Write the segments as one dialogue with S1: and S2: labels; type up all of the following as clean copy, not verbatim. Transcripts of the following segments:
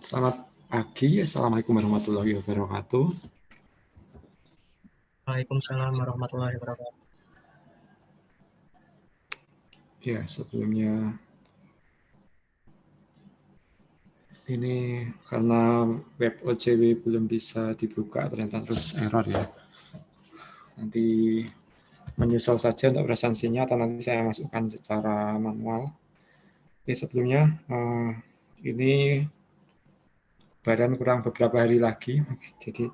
S1: Selamat pagi, Assalamualaikum warahmatullahi wabarakatuh.
S2: Waalaikumsalam warahmatullahi wabarakatuh.
S1: Ya, sebelumnya ini karena web OJW belum bisa dibuka, ternyata terus error ya. Nanti menyusul saja untuk presensinya atau nanti saya masukkan secara manual. Oke, sebelumnya ini badan kurang beberapa hari lagi, jadi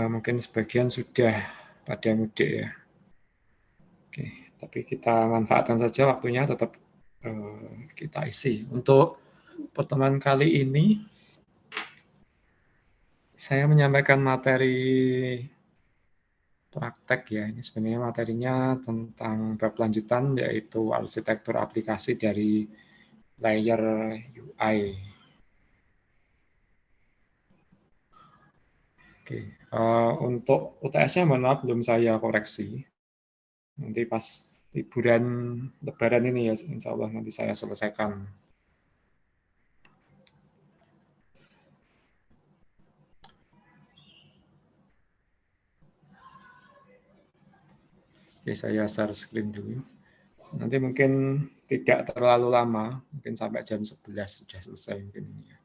S1: mungkin sebagian sudah pada mudik ya. Oke, tapi kita manfaatkan saja waktunya, tetap kita isi. Untuk pertemuan kali ini, saya menyampaikan materi praktek ya. Ini sebenarnya materinya tentang bab lanjutan, yaitu arsitektur aplikasi dari layer UI. Oke, untuk UTS-nya mohon maaf belum saya koreksi. Nanti pas liburan Lebaran ini ya, insya Allah nanti saya selesaikan. Oke, saya share screen dulu. Nanti mungkin tidak terlalu lama, mungkin sampai jam 11 sudah selesai mungkin ini ya.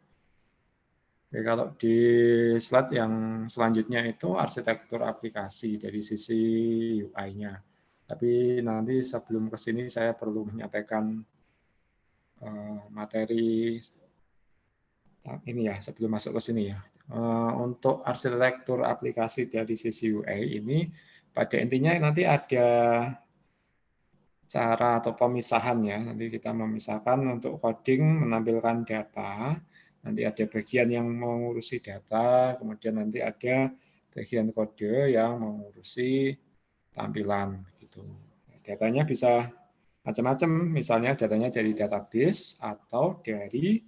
S1: Oke, kalau di slide yang selanjutnya itu arsitektur aplikasi dari sisi UI-nya. Tapi nanti sebelum ke sini saya perlu menyampaikan materi ini ya, sebelum masuk ke sini ya. Untuk arsitektur aplikasi dari sisi UI ini, pada intinya nanti ada cara atau pemisahan ya. Nanti kita memisahkan untuk coding, menampilkan data, nanti ada bagian yang mengurusi data, kemudian nanti ada bagian kode yang mengurusi tampilan gitu. Datanya bisa macam-macam, misalnya datanya dari database atau dari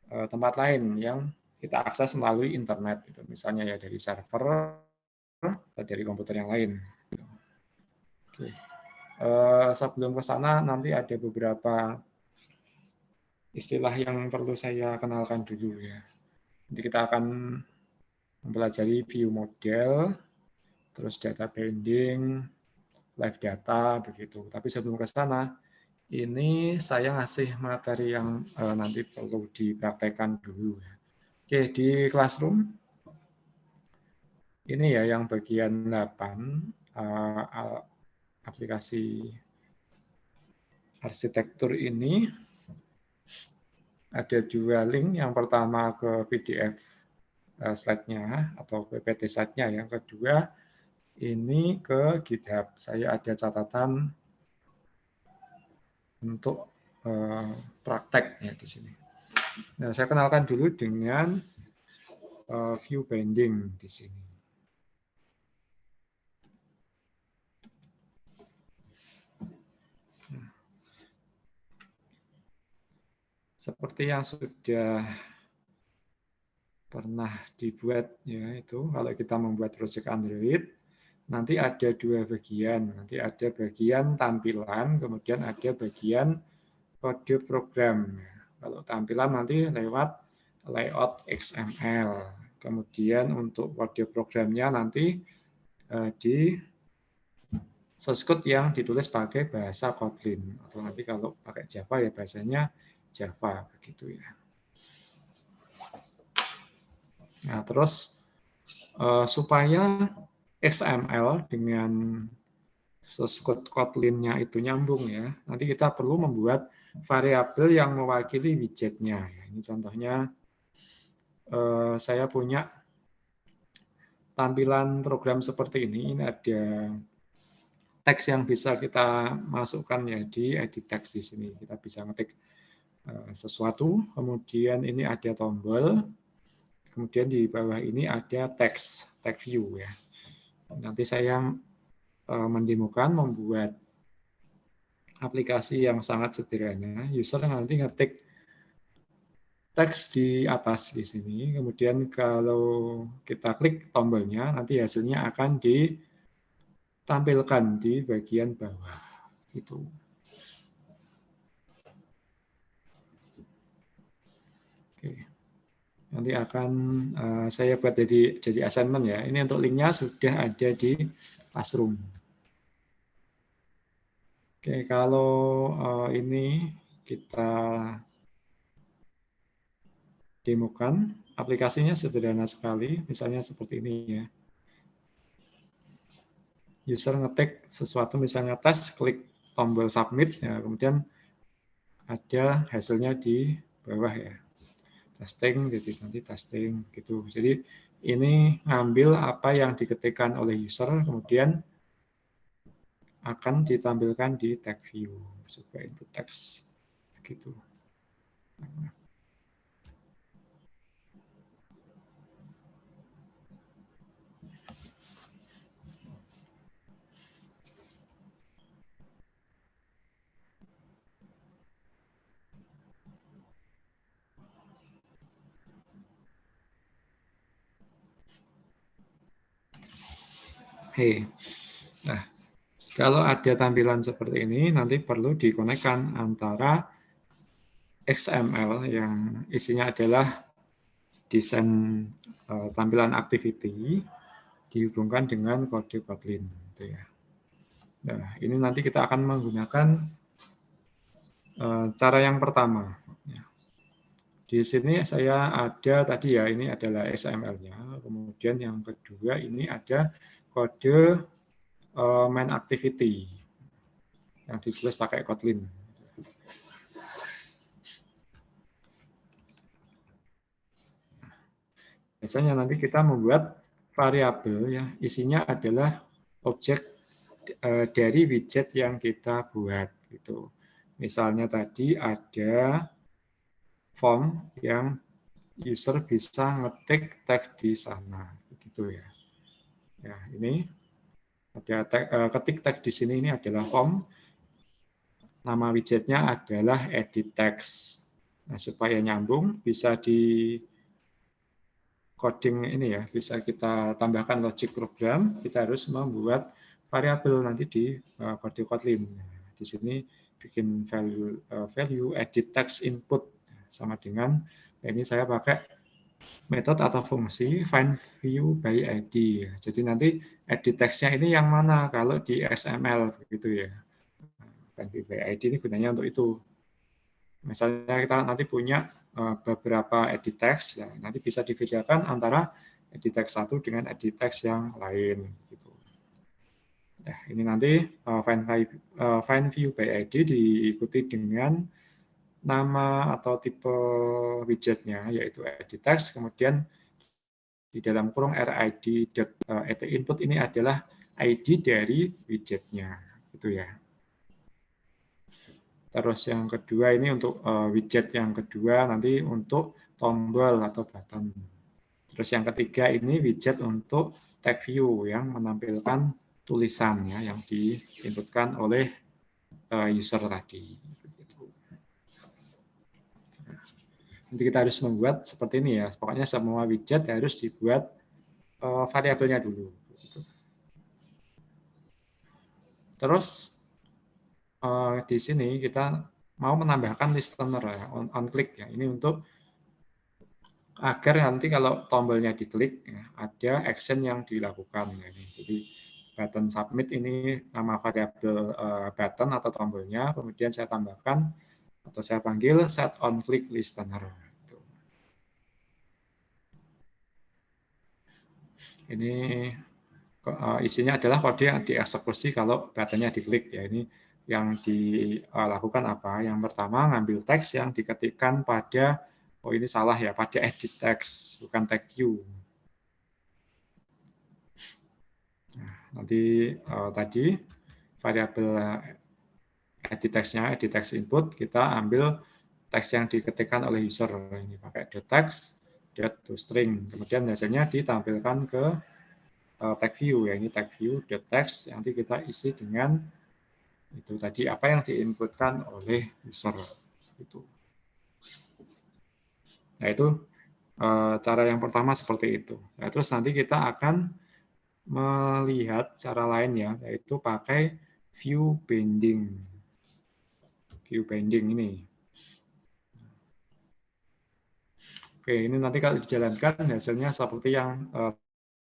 S1: tempat lain yang kita akses melalui internet, gitu. Misalnya ya dari server atau dari komputer yang lain. Oke. Sebelum ke sana nanti ada beberapa istilah yang perlu saya kenalkan dulu ya. Nanti kita akan mempelajari view model, terus data binding, live data begitu. Tapi sebelum ke sana, ini saya ngasih materi yang nanti perlu dipraktekkan dulu ya. Oke, di Classroom ini ya yang bagian 8 aplikasi arsitektur ini ada dua link. Yang pertama ke PDF slide-nya atau PPT slide-nya. Yang kedua ini ke GitHub. Saya ada catatan untuk praktek ya di sini. Nah, saya kenalkan dulu dengan view binding di sini. Seperti yang sudah pernah dibuat ya, itu kalau kita membuat project Android nanti ada dua bagian. Nanti ada bagian tampilan, kemudian ada bagian kode program. Kalau tampilan nanti lewat layout XML. Kemudian untuk kode programnya nanti di source code yang ditulis pakai bahasa Kotlin. Atau nanti kalau pakai Java ya bahasanya Java begitu ya. Nah, terus supaya XML dengan source code Kotlin-nya itu nyambung ya, nanti kita perlu membuat variabel yang mewakili widgetnya. Ini contohnya saya punya tampilan program seperti ini. Ini ada teks yang bisa kita masukkan ya di edit text di sini. Kita bisa ngetik sesuatu, kemudian ini ada tombol, kemudian di bawah ini ada teks view ya. Nanti saya mendemokan membuat aplikasi yang sangat sederhana. User nanti ngetik teks di atas di sini, kemudian kalau kita klik tombolnya, nanti hasilnya akan ditampilkan di bagian bawah. Itu. Oke. nanti akan saya buat jadi assignment ya. Ini untuk linknya sudah ada di Classroom. Oke, kalau ini kita demokan, aplikasinya sederhana sekali, misalnya seperti ini ya. User ngetik sesuatu, misalnya tes, klik tombol submit, ya, kemudian ada hasilnya di bawah ya. Testing, jadi nanti testing gitu. Jadi ini ngambil apa yang diketikkan oleh user, kemudian akan ditampilkan di tag view sebagai input text gitu. Hey. Nah, kalau ada tampilan seperti ini, nanti perlu dikonekkan antara XML yang isinya adalah desain tampilan activity dihubungkan dengan kode Kotlin. Gitu ya. Nah, ini nanti kita akan menggunakan cara yang pertama. Di sini saya ada tadi ya, ini adalah XML-nya. Kemudian yang kedua ini ada kode main activity yang ditulis pakai Kotlin. Biasanya nanti kita membuat variabel ya, isinya adalah objek dari widget yang kita buat gitu. Misalnya tadi ada form yang user bisa ngetik tag di sana, gitu ya. Ya, ini ada tag, ketik tag di sini, ini adalah form. Nama widgetnya adalah edit text. Nah, supaya nyambung bisa di coding ini ya, bisa kita tambahkan logic program, kita harus membuat variabel nanti di kode Kotlin. Nah, di sini bikin value edit text input sama dengan ini saya pakai metode atau fungsi find view by ID. Jadi nanti edit text-nya ini yang mana kalau di XML begitu ya. Find view by ID ini gunanya untuk itu. Misalnya kita nanti punya beberapa edit text, ya, nanti bisa dibedakan antara edit text satu dengan edit text yang lain. Gitu. Nah, ini nanti find view by ID diikuti dengan nama atau tipe widgetnya, yaitu edit text, kemudian di dalam kurung rid.input ini adalah ID dari widgetnya, gitu ya. Terus yang kedua ini untuk widget yang kedua nanti untuk tombol atau button. Terus yang ketiga ini widget untuk tag view yang menampilkan tulisan ya yang diinputkan oleh user tadi. Nanti kita harus membuat seperti ini ya. Pokoknya semua widget harus dibuat variabelnya dulu. Terus di sini kita mau menambahkan listener ya, on click ya. Ini untuk agar nanti kalau tombolnya diklik ya, ada action yang dilakukan ya. Jadi button submit ini nama variabel button atau tombolnya, kemudian saya tambahkan atau saya panggil set on click listener. Ini isinya adalah kode yang dieksekusi kalau buttonnya diklik ya. Ini yang dilakukan apa? Yang pertama ngambil teks yang diketikkan pada ini salah ya, pada edit text bukan tag view. Nah, nanti tadi variabel edit text-nya, edit text input kita ambil teks yang diketikkan oleh user ini pakai .text .toString. Kemudian hasilnya ditampilkan ke tag view ya, ini tag view .text nanti kita isi dengan itu tadi apa yang diinputkan oleh user itu. Nah, itu cara yang pertama seperti itu. Nah, terus nanti kita akan melihat cara lain ya, yaitu pakai view binding. View binding ini. Oke, ini nanti kalau dijalankan hasilnya seperti yang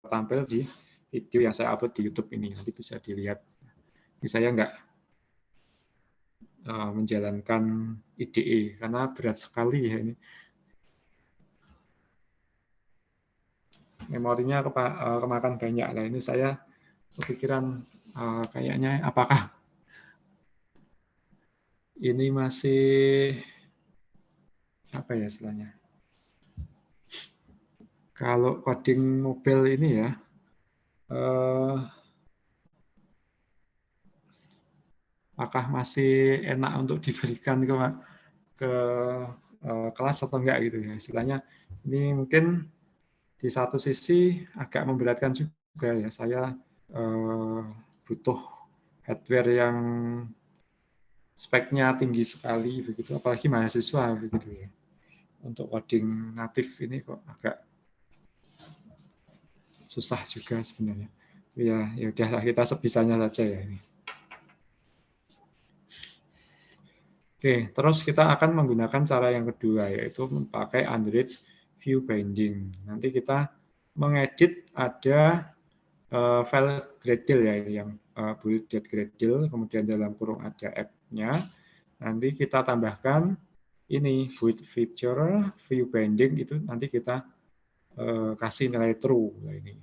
S1: tampil di video yang saya upload di YouTube ini. Nanti bisa dilihat. Ini saya nggak menjalankan IDE karena berat sekali ya ini. Memorinya kemakan banyak lah. Ini saya kepikiran kayaknya apakah ini masih apa ya istilahnya? Kalau coding mobile ini ya, apakah masih enak untuk diberikan ke kelas atau enggak gitu ya. Istilahnya ini mungkin di satu sisi agak memberatkan juga ya. Saya butuh hardware yang speknya tinggi sekali begitu, apalagi mahasiswa begitu ya. Untuk coding natif ini kok agak susah juga sebenarnya. Ya udahlah kita sebisanya saja ya ini. Oke, terus kita akan menggunakan cara yang kedua yaitu memakai Android View Binding. Nanti kita mengedit ada file Gradle ya yang build.gradle, kemudian dalam kurung ada app-nya. Nanti kita tambahkan ini build feature view binding itu nanti kita kasih nilai true. Nah, ini.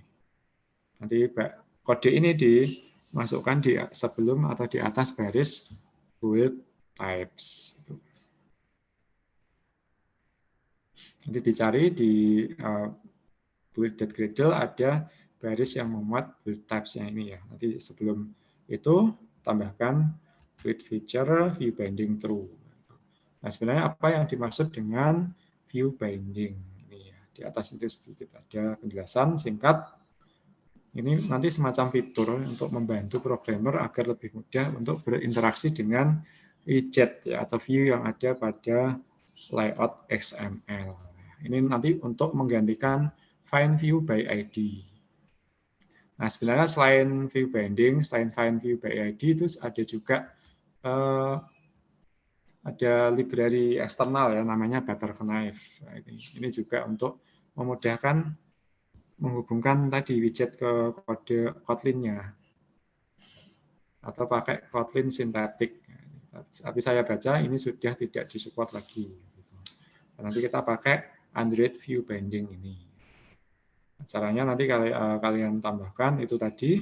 S1: Nanti kode ini dimasukkan di sebelum atau di atas baris build types. Nanti dicari di build.gradle ada baris yang memuat build types-nya ini ya. Nanti sebelum itu tambahkan build feature view binding true. Nah, sebenarnya apa yang dimaksud dengan view binding? Ini ya, di atas itu sedikit ada penjelasan singkat. Ini nanti semacam fitur untuk membantu programmer agar lebih mudah untuk berinteraksi dengan widget ya, atau view yang ada pada layout XML. Ini nanti untuk menggantikan find view by ID. Nah, sebenarnya selain view binding, selain find view by ID itu ada juga ada library eksternal ya namanya Butterknife. Nah, ini juga untuk memudahkan menghubungkan tadi widget ke kode Kotlin-nya atau pakai Kotlin sintetik. Tapi saya baca ini sudah tidak disupport lagi. Nanti kita pakai Android View Binding ini. Caranya nanti kalian tambahkan itu tadi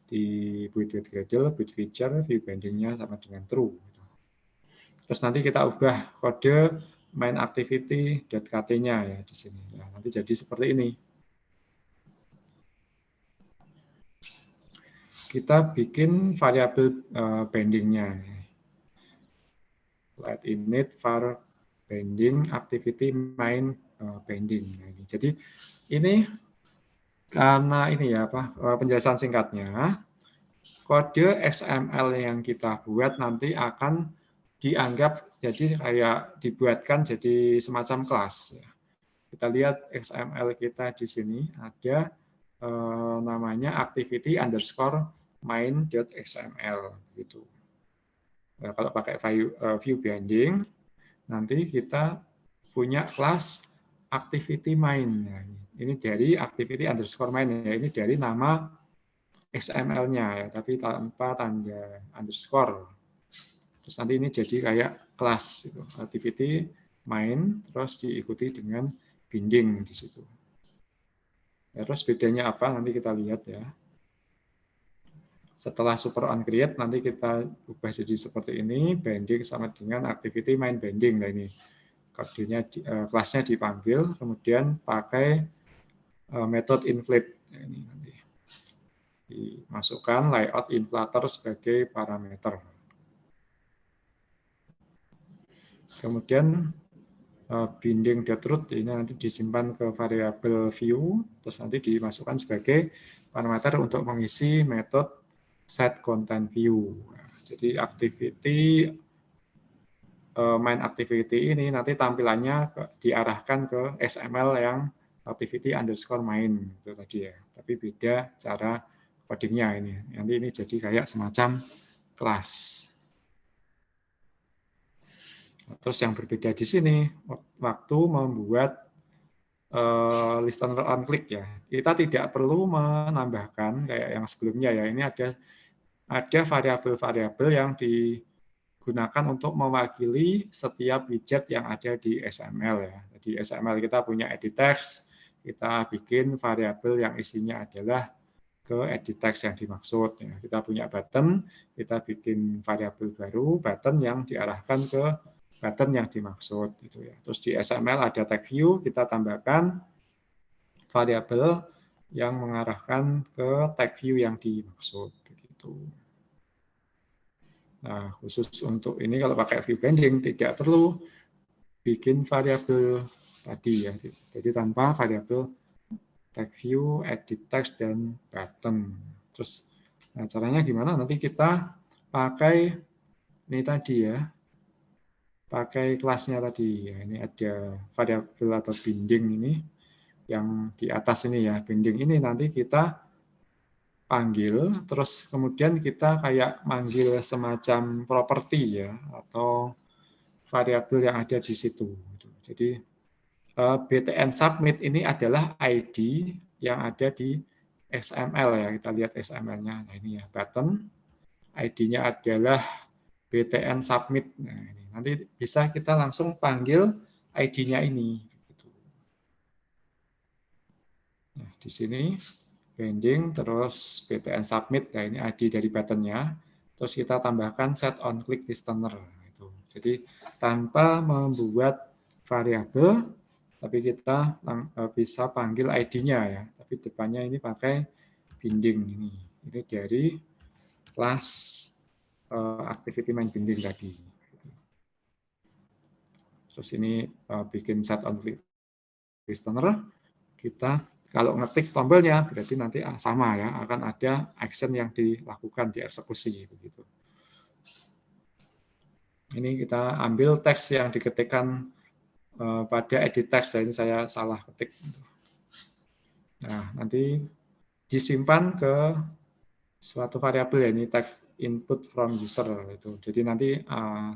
S1: di build.gradle, build feature, view binding-nya sama dengan true. Terus nanti kita ubah kode main activity.kt-nya ya di sini. Nah, nanti jadi seperti ini. Kita bikin variabel binding-nya. Let init var binding activity main binding. Nah, ini. Jadi ini karena ini ya penjelasan singkatnya, kode XML yang kita buat nanti akan dianggap jadi kayak dibuatkan jadi semacam kelas. Kita lihat XML kita di sini ada namanya activity underscore main.xml gitu. Nah, kalau pakai view binding nanti kita punya kelas activity main. Nah, ini dari activity underscore main ya, ini dari nama XML-nya ya, tapi tanpa tanda underscore. Terus nanti ini jadi kayak kelas gitu. Activity main terus diikuti dengan binding di situ. Ya, terus bedanya apa nanti kita lihat ya. Setelah super on create nanti kita ubah jadi seperti ini, binding sama dengan activity main binding. Nah ini kodenya kelasnya dipanggil, kemudian pakai metode inflate. Nah, ini nanti dimasukkan layout inflator sebagai parameter. Kemudian binding.root ini nanti disimpan ke variabel view, terus nanti dimasukkan sebagai parameter untuk mengisi metode set content view. Jadi activity main activity ini nanti tampilannya diarahkan ke XML yang activity underscore main itu tadi ya. Tapi beda cara codingnya ini. Nanti ini jadi kayak semacam kelas. Terus yang berbeda di sini waktu membuat listener on click ya. Kita tidak perlu menambahkan kayak yang sebelumnya ya. Ini ada variabel-variabel yang digunakan untuk mewakili setiap widget yang ada di XML ya. Jadi XML kita punya edit text, kita bikin variabel yang isinya adalah ke edit text yang dimaksud. Ya, kita punya button, kita bikin variabel baru, button yang diarahkan ke button yang dimaksud. Gitu ya. Terus di XML ada tag view, kita tambahkan variabel yang mengarahkan ke tag view yang dimaksud. Begitu. Nah, khusus untuk ini kalau pakai view binding tidak perlu bikin variabel tadi ya. Jadi tanpa variabel tag view, edit text, dan button. Terus nah caranya gimana? Nanti kita pakai ini tadi ya, pakai kelasnya tadi. Ya, ini ada variabel atau binding ini yang di atas ini ya. Binding ini nanti kita panggil, terus kemudian kita kayak manggil semacam properti ya, atau variabel yang ada di situ. Jadi btn submit ini adalah ID yang ada di XML ya. Kita lihat XML-nya. Nah ini ya button. ID-nya adalah btn submit. Nah, ini. Nanti bisa kita langsung panggil ID-nya ini. Nah, di sini binding terus btn submit. Nah ini ID dari buttonnya. Terus kita tambahkan set on click listener. Jadi tanpa membuat variabel, tapi kita bisa panggil ID-nya ya. Tapi depannya ini pakai binding ini. Ini dari kelas activity main binding tadi. Terus ini bikin set on click listener. Kita kalau ngetik tombolnya berarti nanti sama ya, akan ada action yang dilakukan, dieksekusi begitu. Ini kita ambil teks yang diketikkan pada edit text, ini saya salah ketik. Nah, nanti disimpan ke suatu variabel ya, ini tag input from user itu. Jadi nanti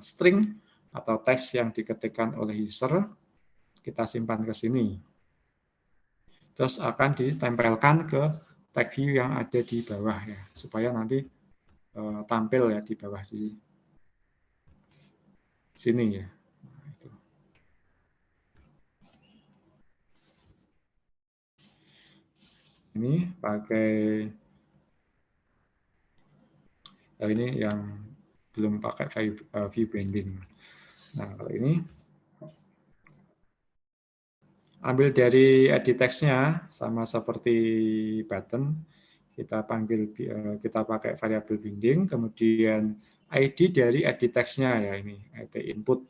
S1: string atau teks yang diketikkan oleh user kita simpan ke sini. Terus akan ditempelkan ke tag view yang ada di bawah ya, supaya nanti tampil ya di bawah di sini ya. Ini pakai ini yang belum pakai view binding. Nah, kalau ini ambil dari edit text-nya sama seperti button, kita panggil kita pakai variabel binding, kemudian ID dari edit text-nya ya ini ID input.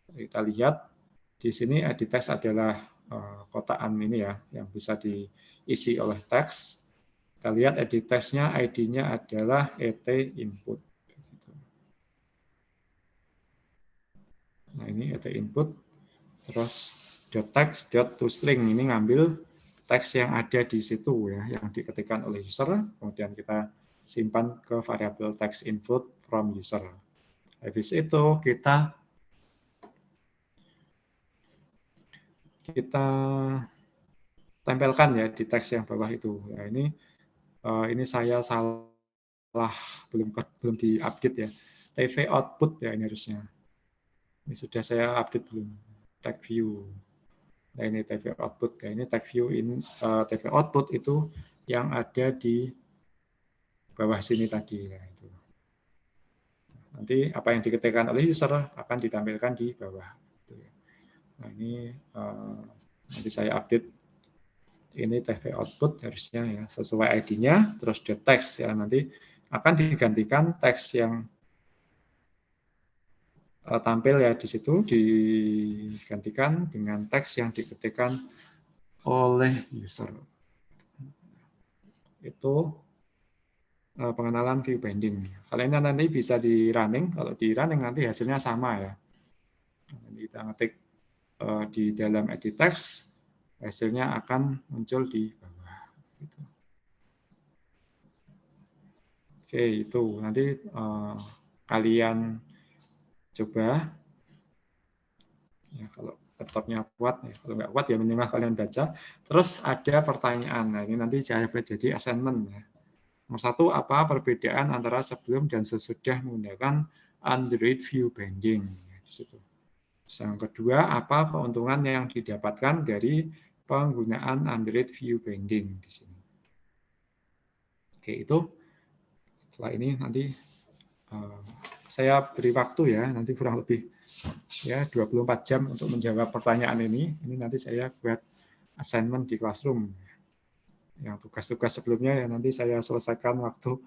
S1: Kita lihat di sini edit text adalah kotaan ini ya yang bisa diisi oleh teks. Kita lihat edit text-nya ID-nya adalah et input. Nah ini et input, terus .text .toString ini ngambil teks yang ada di situ ya, yang diketikkan oleh user, kemudian kita simpan ke variabel text input from user. Habis itu kita tempelkan ya di teks yang bawah itu. Ya, ini saya salah belum diupdate ya. TV output ya ini harusnya. Ini sudah saya update belum? Tag view. Nah ini TV output. Ya, ini tag view TV output itu yang ada di bawah sini tadi. Ya, itu. Nanti apa yang diketikkan oleh user akan ditampilkan di bawah. Nah ini nanti saya update. Ini TV output harusnya ya sesuai ID-nya, terus .text ya nanti akan digantikan teks yang tampil ya di situ digantikan dengan teks yang diketikkan oleh user. Itu pengenalan view binding. Kalau ini nanti bisa di running, kalau di running nanti hasilnya sama ya. Nanti kita ngetik di dalam edit text, hasilnya akan muncul di bawah. Gitu. Oke, itu nanti kalian coba. Ya, kalau laptopnya kuat, ya. Kalau nggak kuat ya minimal kalian baca. Terus ada pertanyaan, nah ini nanti saya buat jadi assignment ya. Nomor satu, apa perbedaan antara sebelum dan sesudah menggunakan Android View Binding? Di situ. Yang kedua, apa keuntungan yang didapatkan dari penggunaan Android View Binding di sini? Oke, itu setelah ini nanti saya beri waktu ya, nanti kurang lebih ya 24 jam untuk menjawab pertanyaan ini. Ini nanti saya buat assignment di Classroom. Yang tugas-tugas sebelumnya ya nanti saya selesaikan waktu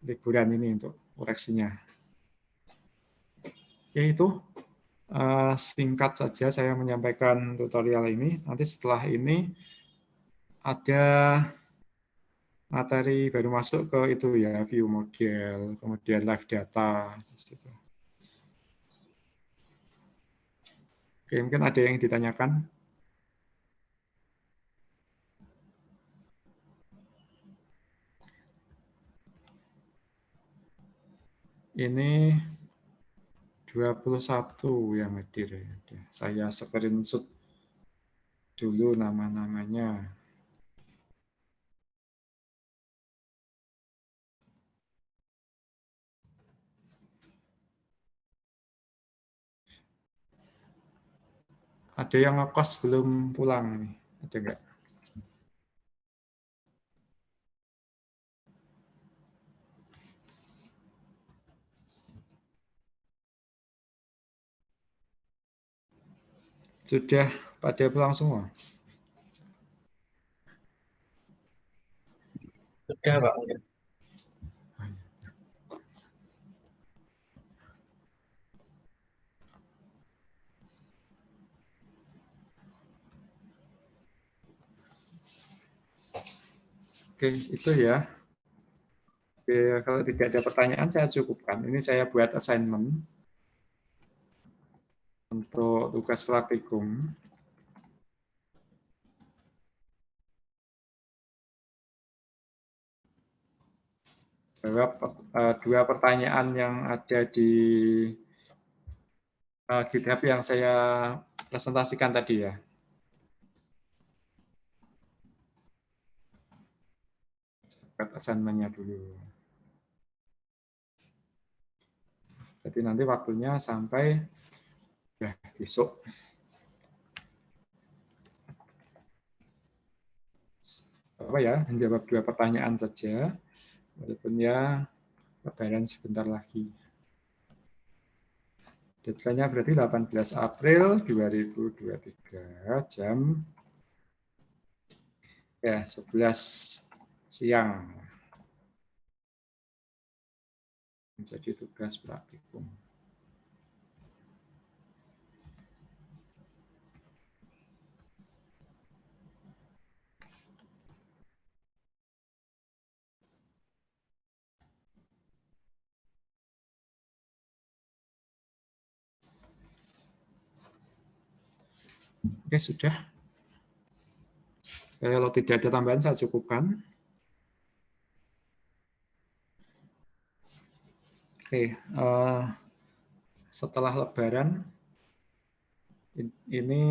S1: liburan ini untuk koreksinya. Oke, itu singkat saja saya menyampaikan tutorial ini. Nanti setelah ini ada materi baru masuk ke itu ya, view model, kemudian live data. Oke, mungkin ada yang ditanyakan. Ini 21 yang hadir. Saya screenshot dulu nama-namanya. Ada yang ngekos belum pulang nih? Ada nggak? Sudah pada pulang semua?
S2: Sudah, Pak.
S1: Oke, itu ya. Oke, kalau tidak ada pertanyaan saya cukupkan. Ini saya buat assignment untuk tugas praktikum. Jawab dua pertanyaan yang ada di GitHub yang saya presentasikan tadi ya. Buat assignment-nya dulu. Jadi nanti waktunya sampai ya, besok. Apa ya, menjawab dua pertanyaan saja, walaupun ya lebaran sebentar lagi. Deadline-nya berarti 18 April 2023 jam ya 11 siang. Menjadi tugas praktikum. Oke, sudah. Kalau tidak ada tambahan, saya cukupkan. Oke, setelah Lebaran, ini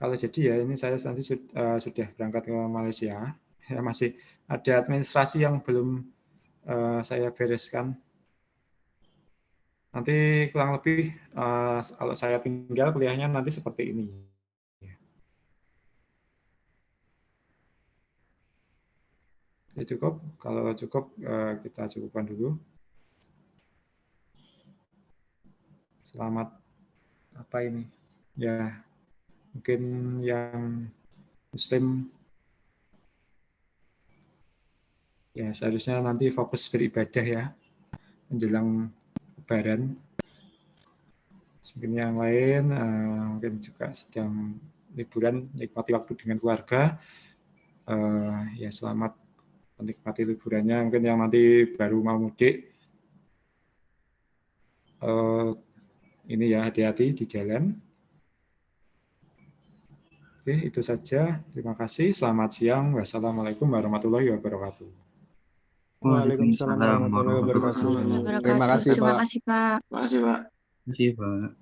S1: kalau jadi ya, ini saya nanti sudah berangkat ke Malaysia. Ya, masih ada administrasi yang belum saya bereskan. Nanti kurang lebih kalau saya tinggal kuliahnya nanti seperti ini. Ya, cukup. Kalau cukup kita cukupkan dulu. Selamat apa ini? Ya, mungkin yang Muslim ya seharusnya nanti fokus beribadah ya menjelang Lebaran. Mungkin yang lain mungkin juga sedang liburan, nikmati waktu dengan keluarga. Ya selamat menikmati liburannya. Mungkin yang nanti baru mau mudik, ini ya hati-hati di jalan. Oke, itu saja. Terima kasih. Selamat siang. Wassalamualaikum warahmatullahi wabarakatuh.
S3: Waalaikumsalam warahmatullahi wabarakatuh. Terima kasih, Pak.
S4: Terima kasih, Pak.
S3: Terima kasih, Pak.
S2: Terima kasih, Pak.